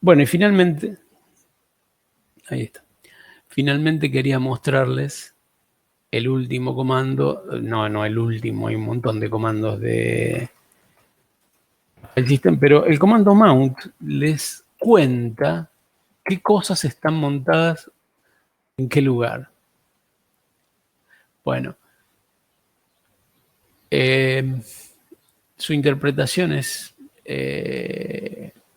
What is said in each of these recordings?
Bueno, y finalmente, ahí está. Finalmente quería mostrarles el último comando, no el último, hay un montón de comandos de el sistema, pero el comando mount les cuenta qué cosas están montadas en qué lugar. Bueno, su interpretación es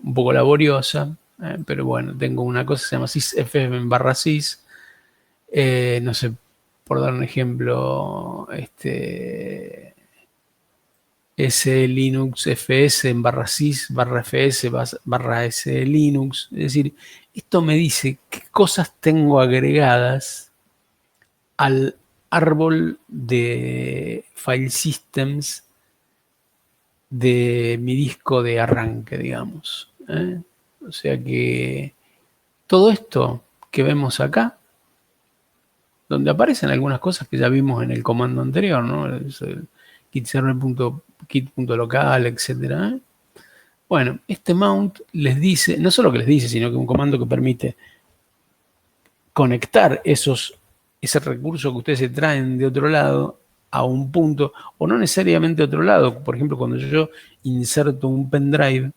un poco laboriosa, pero bueno, tengo una cosa que se llama sysf/sys, no sé, por dar un ejemplo, S Linux fs en /sys /fs /s Linux. Es decir, esto me dice qué cosas tengo agregadas al árbol de file systems de mi disco de arranque, digamos. O sea que todo esto que vemos acá, donde aparecen algunas cosas que ya vimos en el comando anterior, ¿no? Es el kitserver.kit.local, etcétera. Bueno, este mount les dice, no solo que les dice, sino que un comando que permite conectar ese recurso que ustedes se traen de otro lado a un punto, o no necesariamente a otro lado. Por ejemplo, cuando yo inserto un pendrive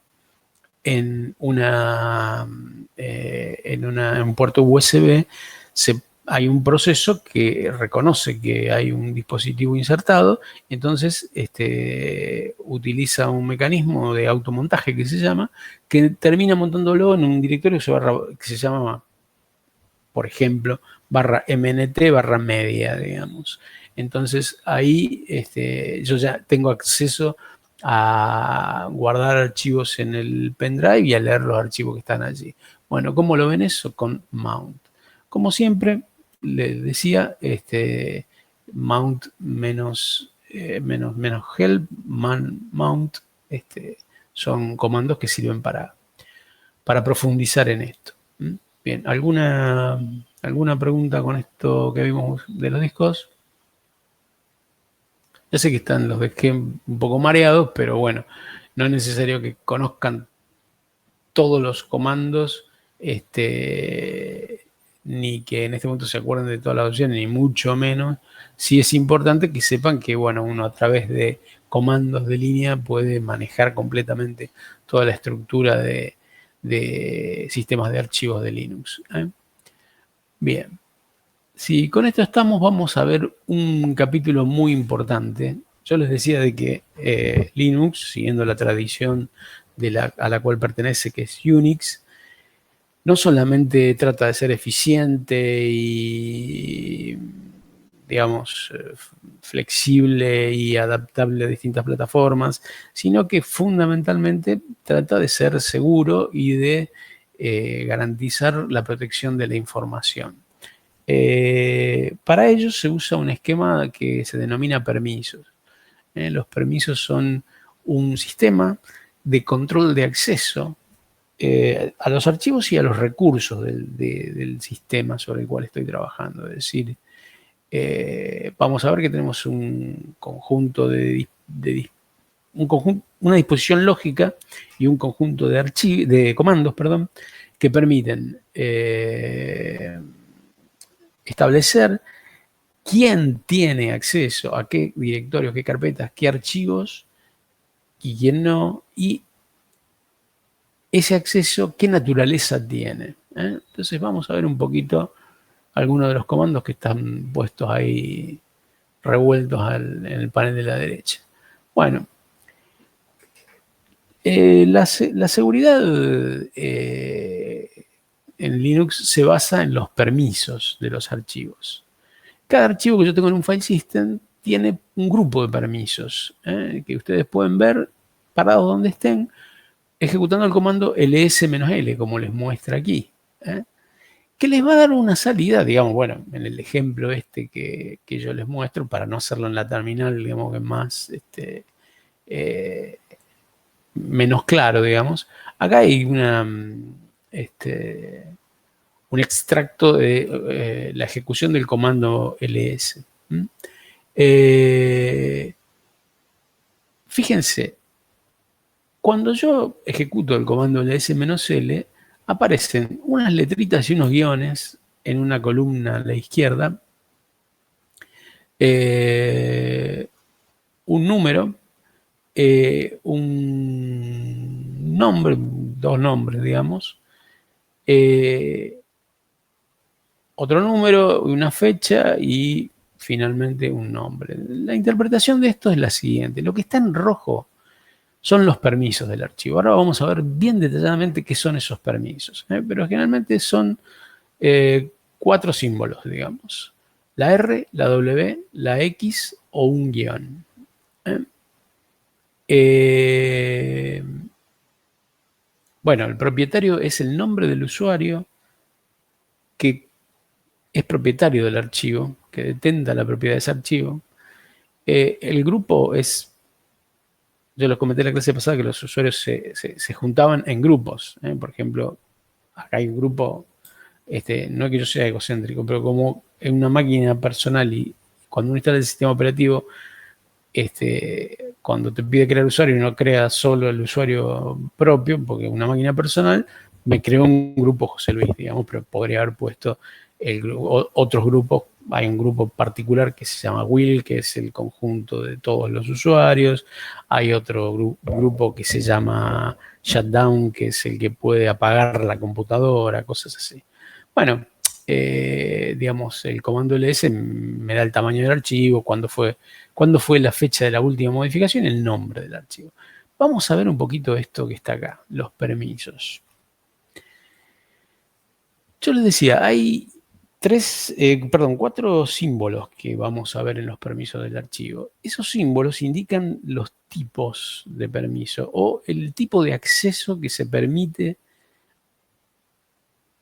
en un puerto USB, hay un proceso que reconoce que hay un dispositivo insertado, entonces utiliza un mecanismo de automontaje que se llama, que termina montándolo en un directorio que se llama, por ejemplo, /mnt/media, digamos. Entonces ahí yo ya tengo acceso a guardar archivos en el pendrive y a leer los archivos que están allí. Bueno, ¿cómo lo ven eso? Con mount. Como siempre, les decía, mount menos help, mount, son comandos que sirven para profundizar en esto. Bien, ¿alguna pregunta con esto que vimos de los discos? Ya sé que los dejé un poco mareados, pero bueno, no es necesario que conozcan todos los comandos, ni que en este momento se acuerden de todas las opciones, ni mucho menos. Sí es importante que sepan que, bueno, uno a través de comandos de línea puede manejar completamente toda la estructura de sistemas de archivos de Linux. Bien. Si con esto estamos, vamos a ver un capítulo muy importante. Yo les decía de que Linux, siguiendo la tradición a la cual pertenece, que es Unix, no solamente trata de ser eficiente y, digamos, flexible y adaptable a distintas plataformas, sino que fundamentalmente trata de ser seguro y de garantizar la protección de la información. Para ello se usa un esquema que se denomina permisos. Los permisos son un sistema de control de acceso a los archivos y a los recursos del sistema sobre el cual estoy trabajando. Es decir, vamos a ver que tenemos un conjunto una disposición lógica y un conjunto de comandos, que permiten establecer quién tiene acceso a qué directorios, qué carpetas, qué archivos y quién no, y ese acceso, qué naturaleza tiene. Entonces vamos a ver un poquito algunos de los comandos que están puestos ahí revueltos en el panel de la derecha. Bueno, la seguridad en Linux se basa en los permisos de los archivos. Cada archivo que yo tengo en un file system tiene un grupo de permisos que ustedes pueden ver parados donde estén, ejecutando el comando ls-l, como les muestra aquí, que les va a dar una salida, digamos, bueno, en el ejemplo que yo les muestro, para no hacerlo en la terminal, digamos, que es más, menos claro, digamos. Acá hay un extracto de la ejecución del comando ls. Fíjense, cuando yo ejecuto el comando ls-l, aparecen unas letritas y unos guiones en una columna a la izquierda, un número, un nombre, dos nombres, digamos, otro número, una fecha y finalmente un nombre. La interpretación de esto es la siguiente. Lo que está en rojo son los permisos del archivo. Ahora vamos a ver bien detalladamente qué son esos permisos. Pero generalmente son 4 símbolos, digamos. La R, la W, la X o un guión. Bueno, el propietario es el nombre del usuario que es propietario del archivo, que detenta la propiedad de ese archivo. El grupo es, yo lo comenté en la clase pasada, que los usuarios se juntaban en grupos. Por ejemplo, acá hay un grupo, no es que yo sea egocéntrico, pero como en una máquina personal y cuando uno instala el sistema operativo, cuando te pide crear usuario y no crea solo el usuario propio, porque es una máquina personal, me creó un grupo José Luis, digamos, pero podría haber puesto otros grupos. Hay un grupo particular que se llama Will, que es el conjunto de todos los usuarios. Hay otro grupo que se llama Shutdown, que es el que puede apagar la computadora, cosas así. Bueno, digamos, el comando ls me da el tamaño del archivo, cuándo fue la fecha de la última modificación, el nombre del archivo. Vamos a ver un poquito esto que está acá, los permisos. Yo les decía, hay 4 símbolos que vamos a ver en los permisos del archivo. Esos símbolos indican los tipos de permiso o el tipo de acceso que se permite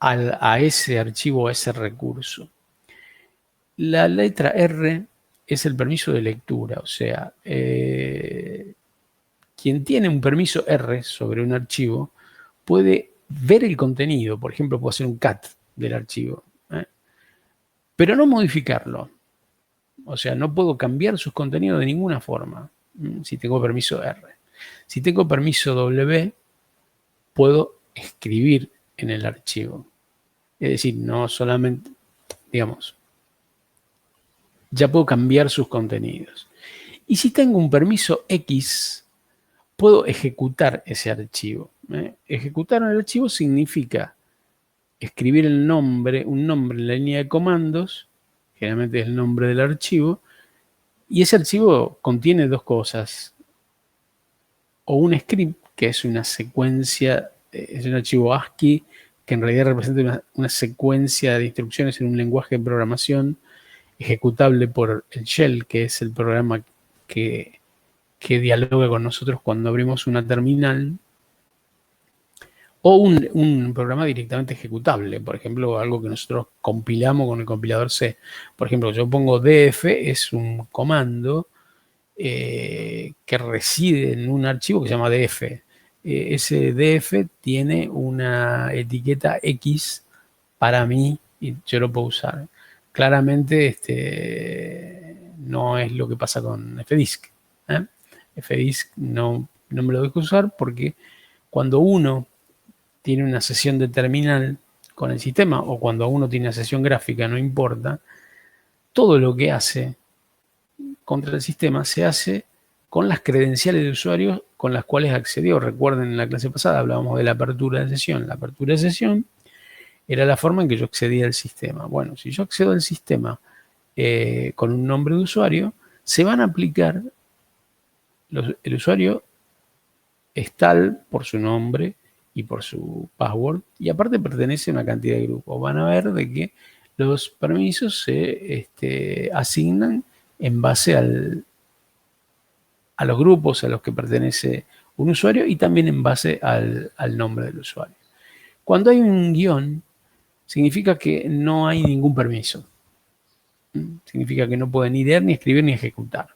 a ese archivo, a ese recurso. La letra R es el permiso de lectura, o sea, quien tiene un permiso R sobre un archivo puede ver el contenido, por ejemplo, puede hacer un cat del archivo, pero no modificarlo. O sea, no puedo cambiar sus contenidos de ninguna forma si tengo permiso R. Si tengo permiso W, puedo escribir en el archivo. Es decir, no solamente, digamos, ya puedo cambiar sus contenidos. Y si tengo un permiso X, puedo ejecutar ese archivo. Ejecutar un archivo significa escribir un nombre en la línea de comandos, generalmente es el nombre del archivo, y ese archivo contiene dos cosas. O un script, que es una secuencia, es un archivo ASCII, que en realidad representa una secuencia de instrucciones en un lenguaje de programación ejecutable por el shell, que es el programa que dialoga con nosotros cuando abrimos una terminal, o un programa directamente ejecutable, por ejemplo, algo que nosotros compilamos con el compilador C. Por ejemplo, yo pongo df, es un comando que reside en un archivo que se llama df. Ese df tiene una etiqueta X para mí y yo lo puedo usar. Claramente no es lo que pasa con fdisk. Fdisk no me lo dejo usar porque cuando uno tiene una sesión de terminal con el sistema o cuando uno tiene una sesión gráfica, no importa, todo lo que hace contra el sistema se hace con las credenciales de usuario con las cuales accedió. Recuerden, en la clase pasada hablábamos de la apertura de sesión. La apertura de sesión era la forma en que yo accedía al sistema. Bueno, si yo accedo al sistema con un nombre de usuario, se van a aplicar, el usuario es tal por su nombre y por su password, y aparte pertenece a una cantidad de grupos. Van a ver de que los permisos se asignan en base a los grupos a los que pertenece un usuario y también en base al nombre del usuario. Cuando hay un guión, significa que no hay ningún permiso. Significa que no puede ni leer, ni escribir, ni ejecutar.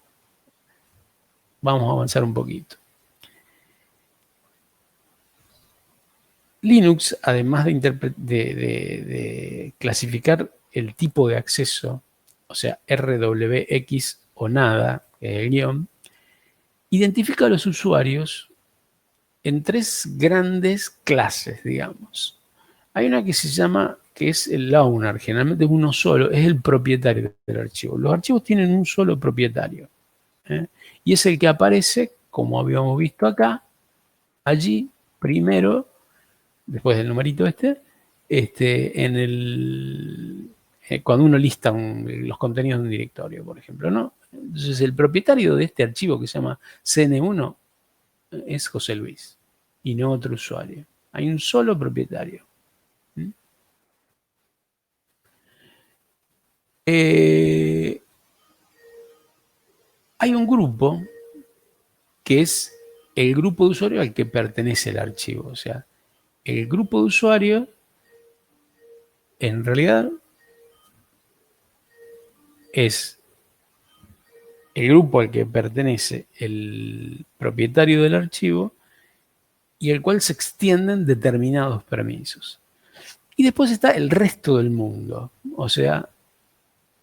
Vamos a avanzar un poquito. Linux, además de clasificar el tipo de acceso, o sea, RWX o nada, el guión, identifica a los usuarios en 3 grandes clases, digamos. Hay una que se llama, que es el owner, generalmente es uno solo, es el propietario del archivo. Los archivos tienen un solo propietario, ¿eh? Y es el que aparece, como habíamos visto acá, allí primero, después del numerito en cuando uno lista los contenidos de un directorio, por ejemplo, ¿no? Entonces el propietario de este archivo que se llama CN1 es José Luis y no otro usuario. Hay un solo propietario. Hay un grupo que es el grupo de usuarios al que pertenece el archivo. O sea, el grupo de usuarios en realidad es el grupo al que pertenece el propietario del archivo y el cual se extienden determinados permisos. Y después está el resto del mundo, o sea,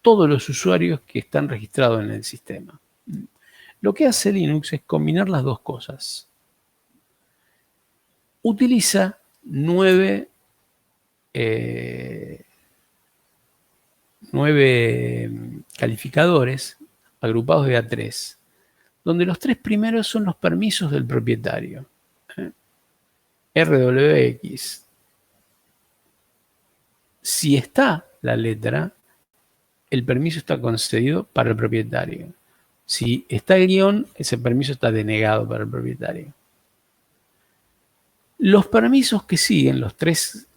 todos los usuarios que están registrados en el sistema. Lo que hace Linux es combinar las dos cosas. Utiliza 9 calificadores agrupados de A3, donde los 3 primeros son los permisos del propietario. RWX. Si está la letra, el permiso está concedido para el propietario. Si está el guión, ese permiso está denegado para el propietario. Los permisos que siguen, los tres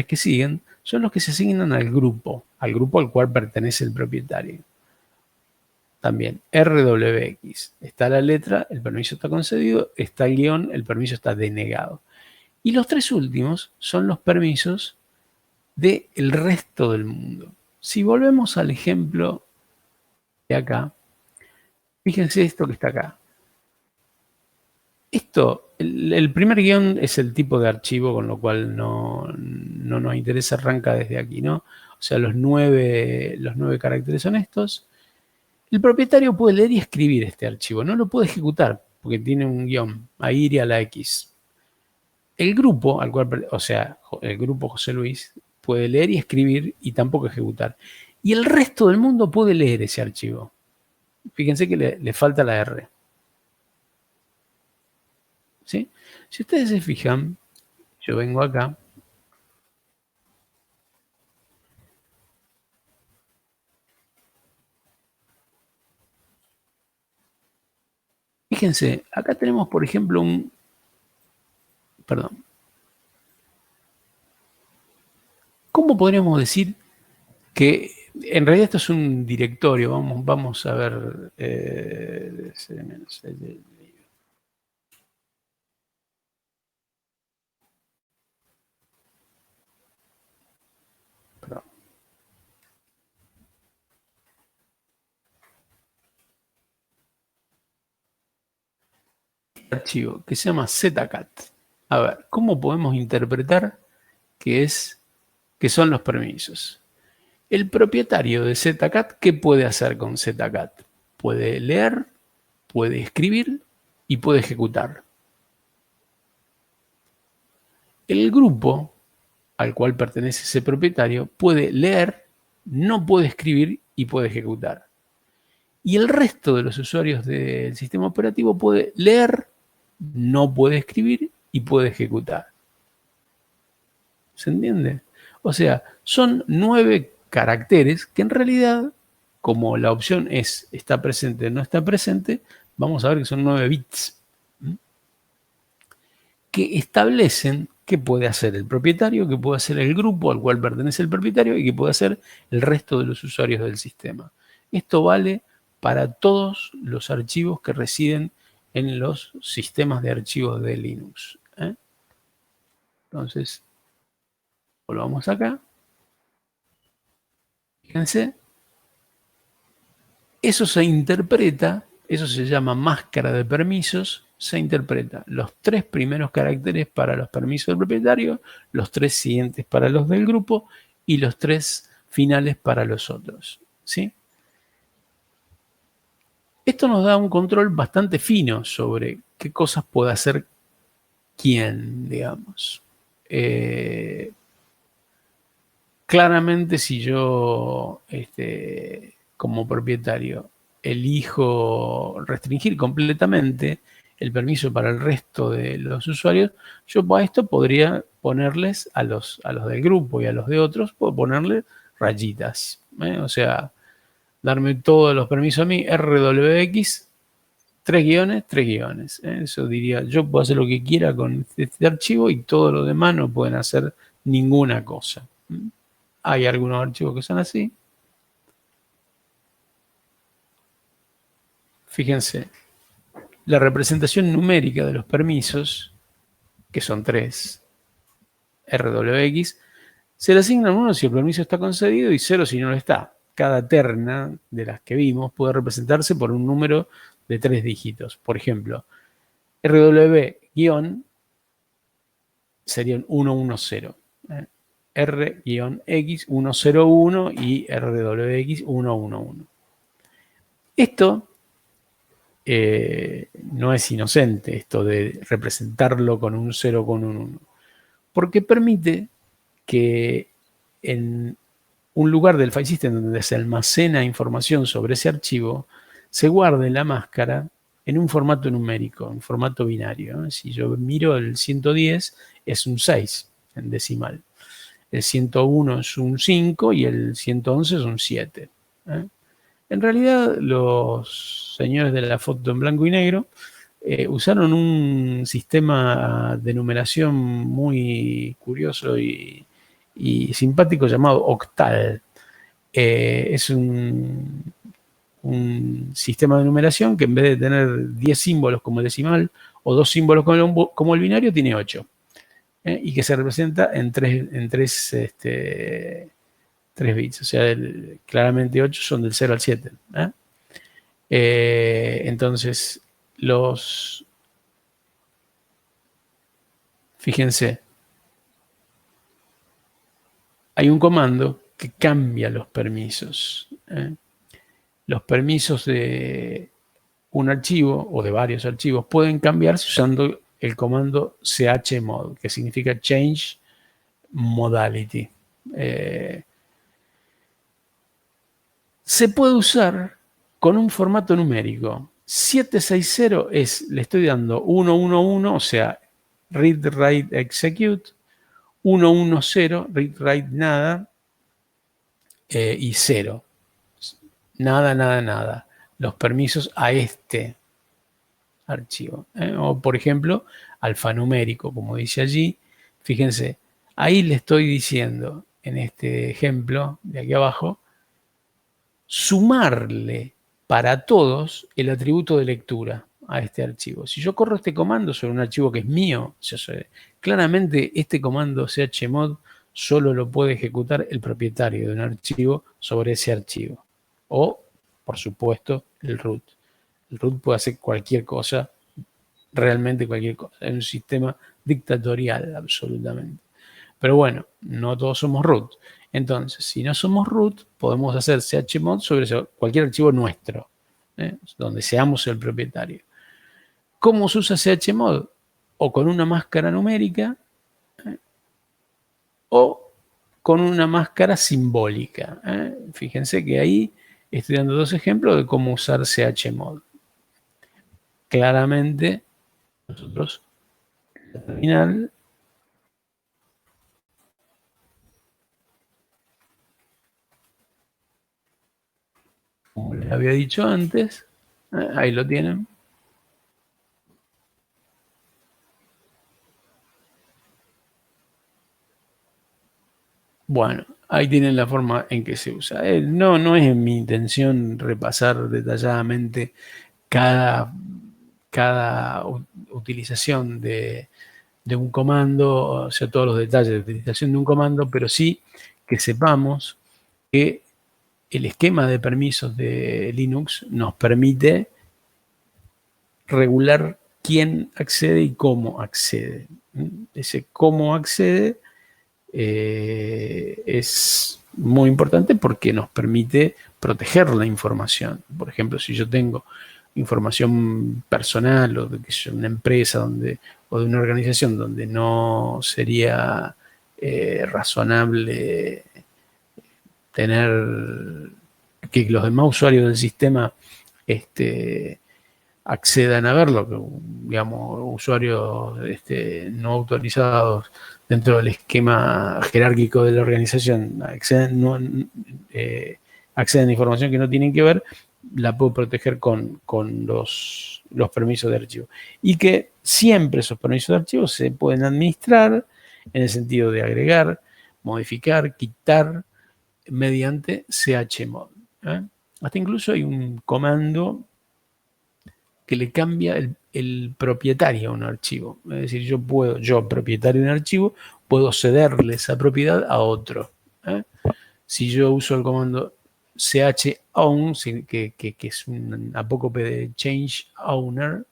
que siguen, son los que se asignan al grupo al cual pertenece el propietario. También RWX. Está la letra, el permiso está concedido, está el guión, el permiso está denegado. Y los 3 últimos son los permisos del resto del mundo. Si volvemos al ejemplo de acá, fíjense esto que está acá. El primer guión es el tipo de archivo, con lo cual no nos interesa, arranca desde aquí, ¿no? O sea, los 9 caracteres son estos. El propietario puede leer y escribir este archivo, no lo puede ejecutar, porque tiene un guión, a ir y a la X. El grupo, el grupo José Luis, puede leer y escribir y tampoco ejecutar. Y el resto del mundo puede leer ese archivo. Fíjense que le falta la R. ¿Sí? Si ustedes se fijan, yo vengo acá. Fíjense, acá tenemos, por ejemplo, perdón. ¿Cómo podríamos decir que en realidad esto es un directorio? Vamos a ver. Perdón. Archivo que se llama zcat. A ver, ¿cómo podemos interpretar que son los permisos? El propietario de zcat, ¿qué puede hacer con zcat? Puede leer, puede escribir y puede ejecutar. El grupo al cual pertenece ese propietario puede leer, no puede escribir y puede ejecutar. Y el resto de los usuarios del sistema operativo puede leer, no puede escribir y puede ejecutar. ¿Se entiende? O sea, son 9 caracteres que en realidad, como la opción es está presente o no está presente, vamos a ver que son 9 bits que establecen qué puede hacer el propietario, qué puede hacer el grupo al cual pertenece el propietario y qué puede hacer el resto de los usuarios del sistema. Esto vale para todos los archivos que residen en los sistemas de archivos de Linux. Entonces, volvamos acá. Fíjense, eso se interpreta, eso se llama máscara de permisos, se interpreta los 3 primeros caracteres para los permisos del propietario, los 3 siguientes para los del grupo y los 3 finales para los otros. ¿Sí? Esto nos da un control bastante fino sobre qué cosas puede hacer quién, digamos. claramente si yo, como propietario, elijo restringir completamente el permiso para el resto de los usuarios, yo a esto podría ponerles a los del grupo y a los de otros, puedo ponerle rayitas. O sea, darme todos los permisos a mí, RWX, 3 guiones, 3 guiones. Eso diría, yo puedo hacer lo que quiera con este archivo y todos los demás no pueden hacer ninguna cosa. Hay algunos archivos que son así. Fíjense, la representación numérica de los permisos, que son 3, RWX, se le asignan 1 si el permiso está concedido y 0 si no lo está. Cada terna de las que vimos puede representarse por un número de 3 dígitos. Por ejemplo, RW- sería un 110. R-X 101 y RWX 111. Esto no es inocente, esto de representarlo con un 0 con un 1, porque permite que en un lugar del file system donde se almacena información sobre ese archivo, se guarde la máscara en un formato numérico, en formato binario. Si yo miro el 110, es un 6 en decimal. El 101 es un 5 y el 111 es un 7. En realidad, los señores de la foto en blanco y negro usaron un sistema de numeración muy curioso y simpático llamado octal. Es un sistema de numeración que en vez de tener 10 símbolos como el decimal o 2 símbolos como el binario, tiene 8. Y que se representa en 3 bits. O sea, claramente 8 son del 0 al 7. Entonces, fíjense, hay un comando que cambia los permisos. Los permisos de un archivo o de varios archivos pueden cambiarse usando el comando chmod, que significa Change Modality. Se puede usar con un formato numérico. 760 le estoy dando 111, o sea, read, write, execute. 110, read, write, nada. Y 0. Nada, nada, nada. Los permisos a este archivo. O, por ejemplo, alfanumérico, como dice allí. Fíjense, ahí le estoy diciendo, en este ejemplo de aquí abajo, sumarle para todos el atributo de lectura a este archivo. Si yo corro este comando sobre un archivo que es mío, claramente este comando chmod solo lo puede ejecutar el propietario de un archivo sobre ese archivo. O, por supuesto, el root. El root puede hacer cualquier cosa, realmente cualquier cosa. Es un sistema dictatorial, absolutamente. Pero bueno, no todos somos root. Entonces, si no somos root, podemos hacer chmod sobre cualquier archivo nuestro, donde seamos el propietario. ¿Cómo se usa chmod? O con una máscara numérica o con una máscara simbólica. Fíjense que ahí estoy dando 2 ejemplos de cómo usar chmod. Claramente, nosotros al terminal, como les había dicho antes, ahí lo tienen. Bueno, ahí tienen la forma en que se usa. No es mi intención repasar detalladamente cada utilización de un comando, o sea, todos los detalles de utilización de un comando, pero sí que sepamos que el esquema de permisos de Linux nos permite regular quién accede y cómo accede. Ese cómo accede es muy importante porque nos permite proteger la información. Por ejemplo, si yo tengo información personal o de una empresa o de una organización donde no sería razonable tener que los demás usuarios del sistema accedan a verlo, que, digamos, usuarios no autorizados dentro del esquema jerárquico de la organización acceden a información que no tienen que ver, la puedo proteger con los permisos de archivo. Y que siempre esos permisos de archivo se pueden administrar en el sentido de agregar, modificar, quitar mediante chmod. Hasta incluso hay un comando que le cambia el propietario a un archivo. Es decir, yo propietario de un archivo, puedo cederle esa propiedad a otro. Si yo uso el comando chown, que es un apócope de change owner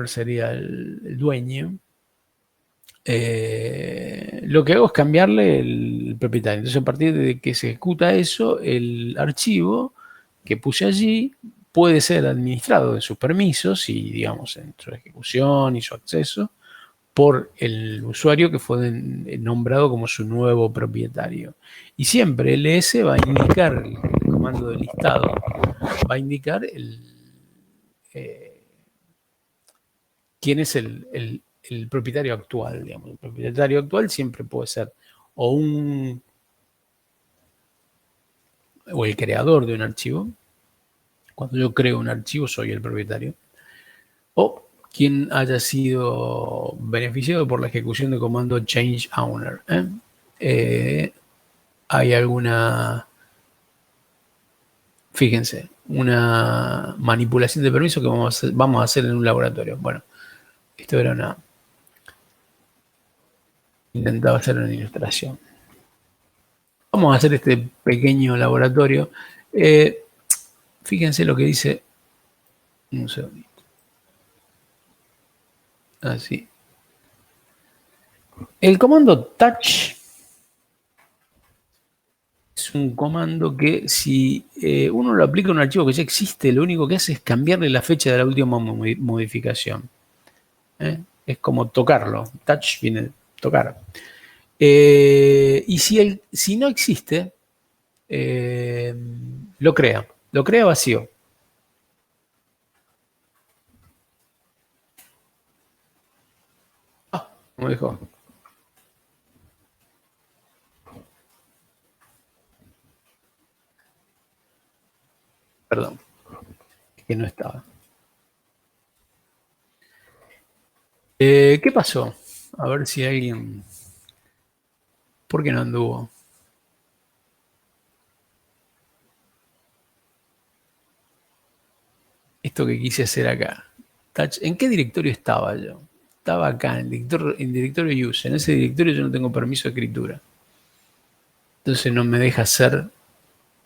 sería el dueño, lo que hago es cambiarle el propietario. Entonces, a partir de que se ejecuta eso, el archivo que puse allí puede ser administrado de sus permisos y, digamos, en su ejecución y su acceso por el usuario que fue nombrado como su nuevo propietario. Y siempre ls va a indicar, el comando de listado, va a indicar quién es el propietario actual, digamos. El propietario actual siempre puede ser o el creador de un archivo. Cuando yo creo un archivo soy el propietario. O quien haya sido beneficiado por la ejecución de comando change owner. Hay alguna, fíjense, una manipulación de permiso que vamos a hacer en un laboratorio. Bueno, esto era intentaba hacer una ilustración. Vamos a hacer este pequeño laboratorio. Fíjense lo que dice. Un segundito. Así. El comando touch es un comando que si uno lo aplica a un archivo que ya existe, lo único que hace es cambiarle la fecha de la última modificación. Es como tocarlo. Touch viene de tocar. Y si no existe, lo crea vacío. Como dijo. Perdón, que no estaba. ¿Qué pasó? A ver si alguien... ¿Por qué no anduvo? Esto que quise hacer acá. ¿En qué directorio estaba yo? Estaba acá, en directorio use. En ese directorio yo no tengo permiso de escritura. Entonces no me deja hacer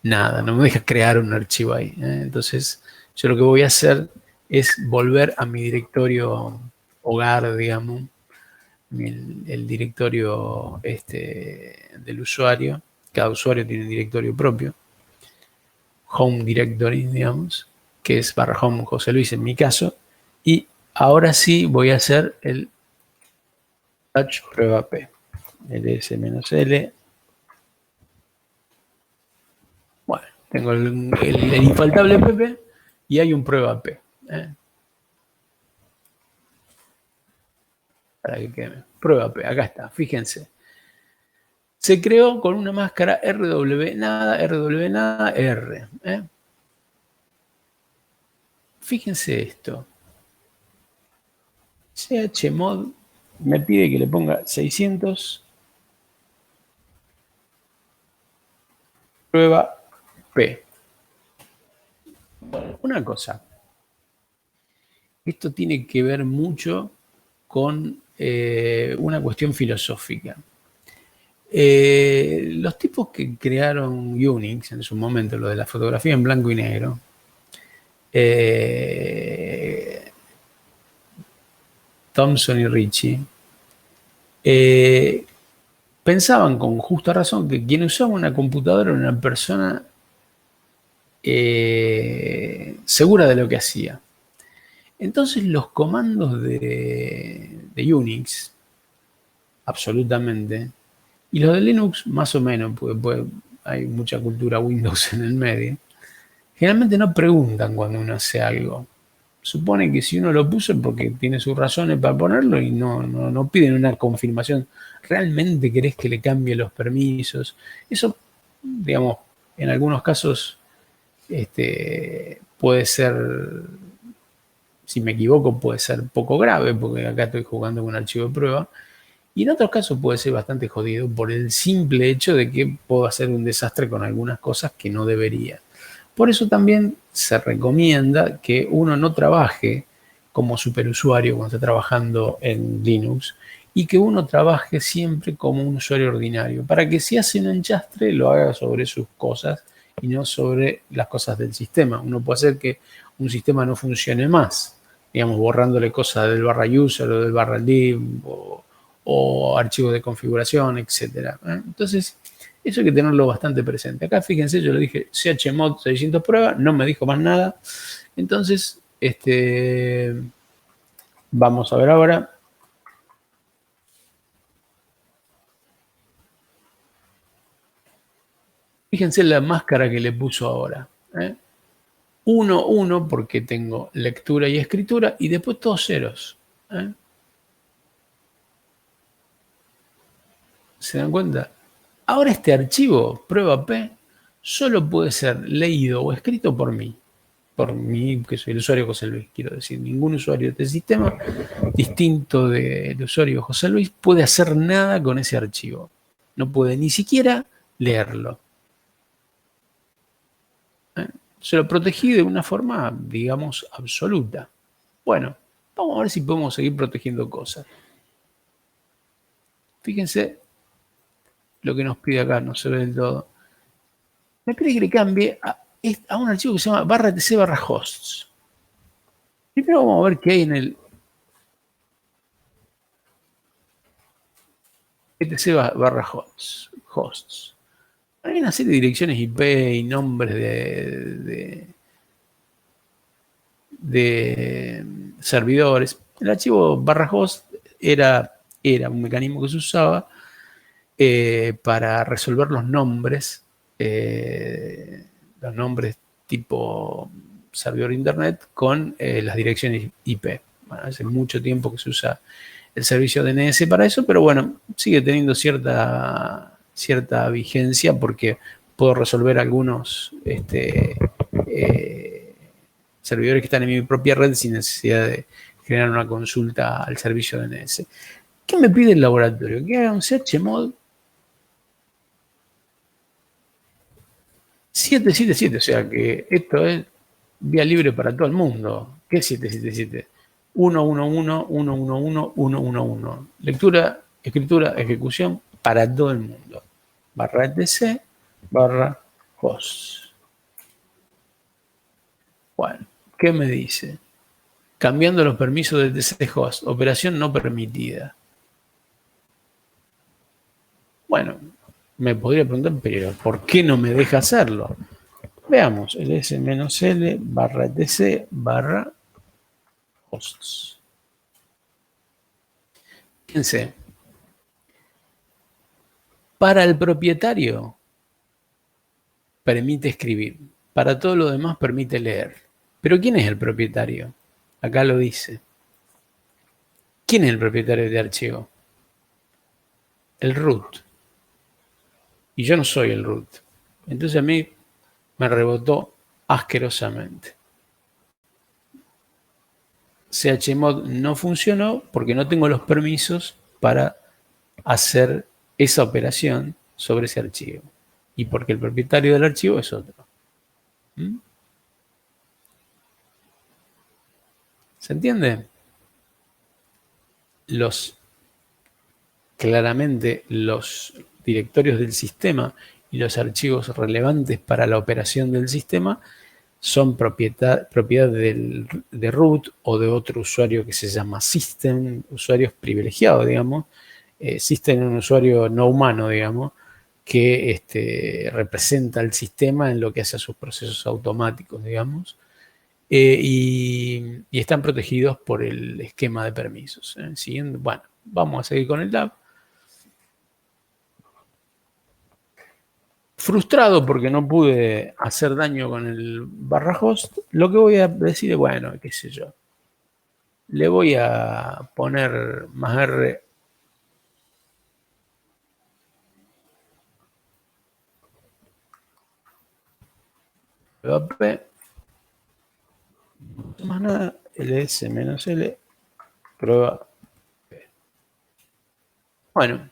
nada, no me deja crear un archivo ahí. Entonces yo lo que voy a hacer es volver a mi directorio hogar, digamos, el directorio del usuario. Cada usuario tiene un directorio propio. Home directory, digamos, que es /home José Luis en mi caso. Y ahora sí voy a hacer el touch prueba P. ls-l. Bueno, tengo el infaltable pp y hay un prueba P. Para que quede. Prueba P, acá está, fíjense. Se creó con una máscara RW nada, R. Fíjense esto. chmod me pide que le ponga 600 prueba P. Bueno, una cosa. Esto tiene que ver mucho con una cuestión filosófica. Los tipos que crearon Unix en su momento, lo de la fotografía en blanco y negro, Thomson y Ritchie, pensaban con justa razón que quien usaba una computadora era una persona segura de lo que hacía. Entonces los comandos de Unix, absolutamente, Y los de Linux, más o menos, porque hay mucha cultura Windows en el medio. Generalmente no preguntan cuando uno hace algo. Supone que si uno lo puso es porque tiene sus razones para ponerlo y no piden una confirmación. ¿Realmente querés que le cambie los permisos? Eso, digamos, en algunos casos puede ser, si me equivoco, puede ser poco grave, porque acá estoy jugando con un archivo de prueba. Y en otros casos puede ser bastante jodido por el simple hecho de que puedo hacer un desastre con algunas cosas que no debería. Por eso también se recomienda que uno no trabaje como superusuario cuando está trabajando en Linux y que uno trabaje siempre como un usuario ordinario, para que si hace un enchastre lo haga sobre sus cosas y no sobre las cosas del sistema. Uno puede hacer que un sistema no funcione más, digamos, borrándole cosas del barra user o del barra lib o archivos de configuración, etcétera. Entonces, eso hay que tenerlo bastante presente. Acá, fíjense, yo le dije chmod 600 prueba, no me dijo más nada. Entonces, vamos a ver ahora. Fíjense la máscara que le puso ahora. 1, 1, porque tengo lectura y escritura, y después todos ceros. ¿Se dan cuenta? Ahora este archivo, prueba P, solo puede ser leído o escrito por mí. Por mí, que soy el usuario José Luis, quiero decir, ningún usuario del sistema distinto del usuario José Luis puede hacer nada con ese archivo. No puede ni siquiera leerlo. Se lo protegí de una forma, digamos, absoluta. Bueno, vamos a ver si podemos seguir protegiendo cosas. Fíjense lo que nos pide acá, no se ve del todo. Me pide que le cambie a un archivo que se llama barra etc barra hosts. Primero vamos a ver qué hay en el etc barra hosts. Hay una serie de direcciones IP y nombres de servidores. El archivo barra host era un mecanismo que se usaba para resolver los nombres tipo servidor de internet con las direcciones IP. Bueno, hace mucho tiempo que se usa el servicio DNS para eso, pero bueno, sigue teniendo cierta vigencia porque puedo resolver algunos servidores que están en mi propia red sin necesidad de generar una consulta al servicio DNS. ¿Qué me pide el laboratorio? Que haga un chmod 777, o sea que esto es vía libre para todo el mundo. ¿Qué es 777? 111, 111, 111. Lectura, escritura, ejecución para todo el mundo. Barra etc, barra host. Bueno, ¿qué me dice? Cambiando los permisos de TC host, operación no permitida. Bueno, me podría preguntar, pero ¿por qué no me deja hacerlo? Veamos, ls-l barra etc barra hosts. Fíjense, para el propietario permite escribir, para todo lo demás permite leer. Pero ¿quién es el propietario? Acá lo dice. ¿Quién es el propietario de archivo? El root. Y yo no soy el root. Entonces a mí me rebotó asquerosamente. chmod no funcionó porque no tengo los permisos para hacer esa operación sobre ese archivo. Y porque el propietario del archivo es otro. ¿Se entiende? Claramente los directorios del sistema y los archivos relevantes para la operación del sistema son propiedad de root o de otro usuario que se llama system, usuarios privilegiados, digamos. System es un usuario no humano, digamos, que representa el sistema en lo que hace a sus procesos automáticos, digamos. Y están protegidos por el esquema de permisos. Siguiendo, bueno, vamos a seguir con el tab. Frustrado porque no pude hacer daño con el /host, lo que voy a decir es, bueno, qué sé yo, le voy a poner más R p, más nada, ls menos l, prueba p. Bueno,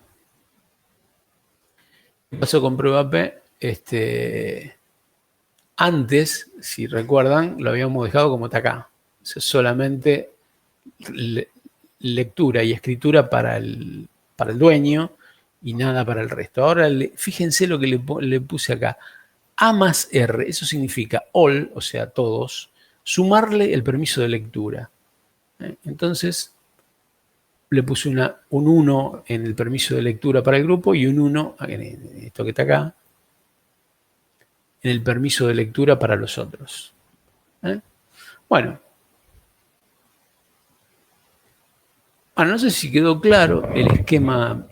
¿qué pasó con prueba p? Antes, si recuerdan, lo habíamos dejado como está acá. O sea, solamente lectura y escritura para el dueño y nada para el resto. Ahora, fíjense lo que le puse acá. A más R, eso significa all, o sea, todos, sumarle el permiso de lectura. Entonces, le puse un 1 en el permiso de lectura para el grupo y un 1, en esto que está acá, en el permiso de lectura para los otros. Bueno, no sé si quedó claro el esquema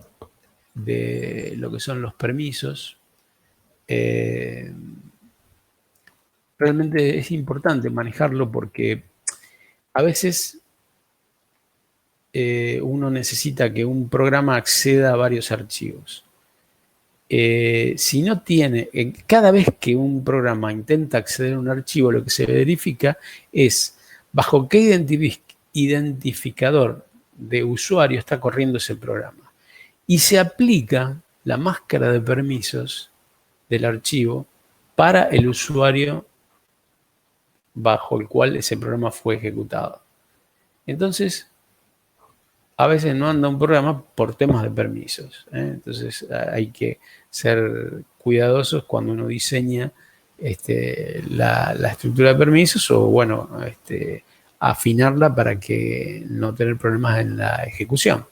de lo que son los permisos. Realmente es importante manejarlo porque a veces uno necesita que un programa acceda a varios archivos. Si no tiene, cada vez que un programa intenta acceder a un archivo, lo que se verifica es bajo qué identificador de usuario está corriendo ese programa. Y se aplica la máscara de permisos del archivo para el usuario bajo el cual ese programa fue ejecutado. Entonces, a veces no anda un programa por temas de permisos. Entonces, hay que ser cuidadosos cuando uno diseña la estructura de permisos o, bueno, afinarla para que no tener problemas en la ejecución.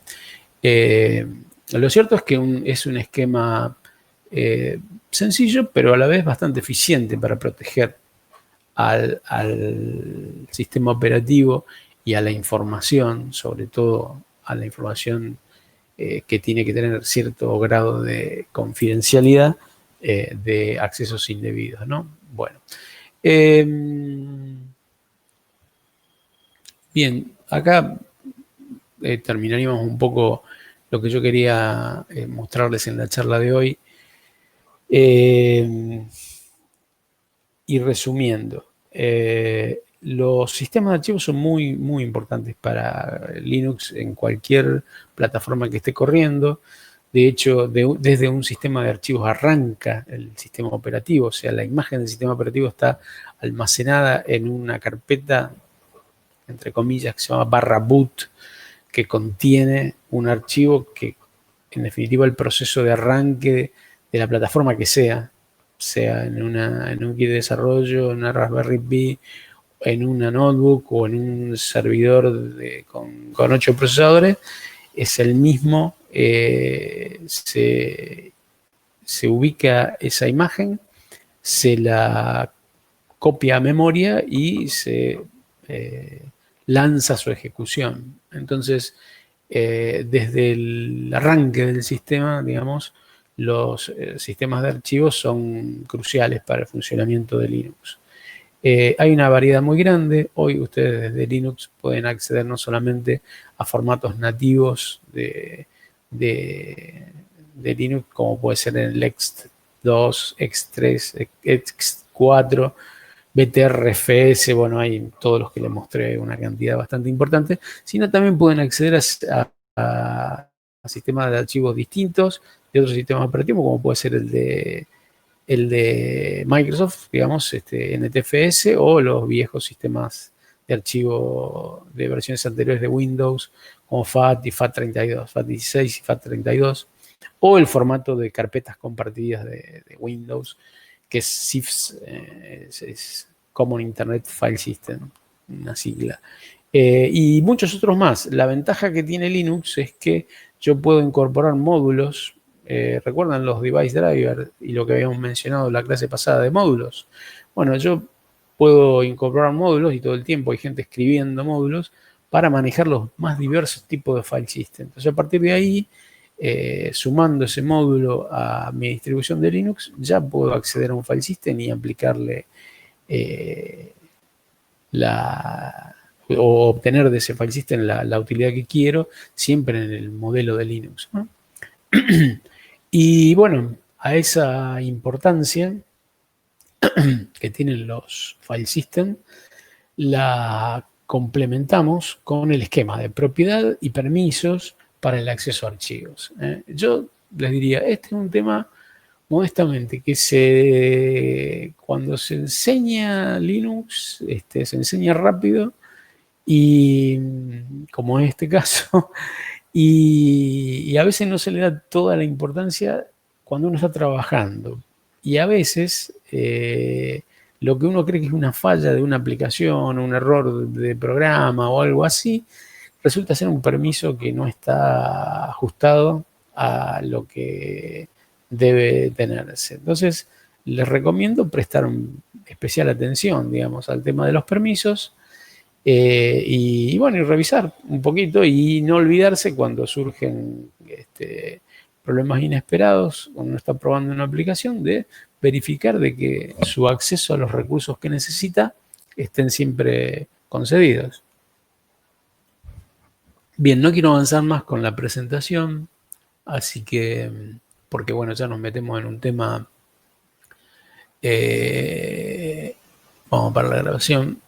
Lo cierto es que es un esquema sencillo, pero a la vez bastante eficiente para proteger al sistema operativo y a la información, sobre todo a la información que tiene que tener cierto grado de confidencialidad de accesos indebidos, ¿no? Bueno. Bien, acá terminaríamos un poco lo que yo quería mostrarles en la charla de hoy. Y resumiendo, los sistemas de archivos son muy, muy importantes para Linux en cualquier plataforma que esté corriendo. De hecho, desde un sistema de archivos arranca el sistema operativo, o sea, la imagen del sistema operativo está almacenada en una carpeta, entre comillas, que se llama /boot, que contiene un archivo que, en definitiva, el proceso de arranque de la plataforma que sea en un kit de desarrollo, en una Raspberry Pi, en una notebook o en un servidor con 8 procesadores, es el mismo. Se ubica esa imagen, se la copia a memoria y se lanza su ejecución. Entonces, desde el arranque del sistema, digamos, los sistemas de archivos son cruciales para el funcionamiento de Linux. Hay una variedad muy grande. Hoy ustedes desde Linux pueden acceder no solamente a formatos nativos de Linux, como puede ser el X2, X3, X4, BTRFS, bueno, hay todos los que les mostré una cantidad bastante importante, sino también pueden acceder a sistemas de archivos distintos de otros sistemas operativos, como puede ser el de Microsoft, digamos, NTFS, o los viejos sistemas de archivo de versiones anteriores de Windows, como FAT y FAT32, FAT16 y FAT32, o el formato de carpetas compartidas de Windows, que es CIFS, es Common Internet File System, una sigla. Y muchos otros más. La ventaja que tiene Linux es que yo puedo incorporar módulos. ¿Recuerdan los device drivers y lo que habíamos mencionado en la clase pasada de módulos? Bueno, yo puedo incorporar módulos y todo el tiempo hay gente escribiendo módulos para manejar los más diversos tipos de file system. Entonces, a partir de ahí, sumando ese módulo a mi distribución de Linux, ya puedo acceder a un file system y aplicarle o obtener de ese file system la utilidad que quiero, siempre en el modelo de Linux, ¿no? Y bueno, a esa importancia que tienen los file system, la complementamos con el esquema de propiedad y permisos para el acceso a archivos. Yo les diría, este es un tema, modestamente, que cuando se enseña Linux, se enseña rápido, y como en este caso, y a veces no se le da toda la importancia cuando uno está trabajando. Y a veces lo que uno cree que es una falla de una aplicación, un error de programa o algo así, resulta ser un permiso que no está ajustado a lo que debe tenerse. Entonces, les recomiendo prestar especial atención, digamos, al tema de los permisos. Y bueno, y revisar un poquito y no olvidarse cuando surgen problemas inesperados, cuando uno está probando una aplicación, de verificar de que su acceso a los recursos que necesita estén siempre concedidos. Bien, no quiero avanzar más con la presentación, así que, porque bueno, ya nos metemos en un tema, vamos para la grabación.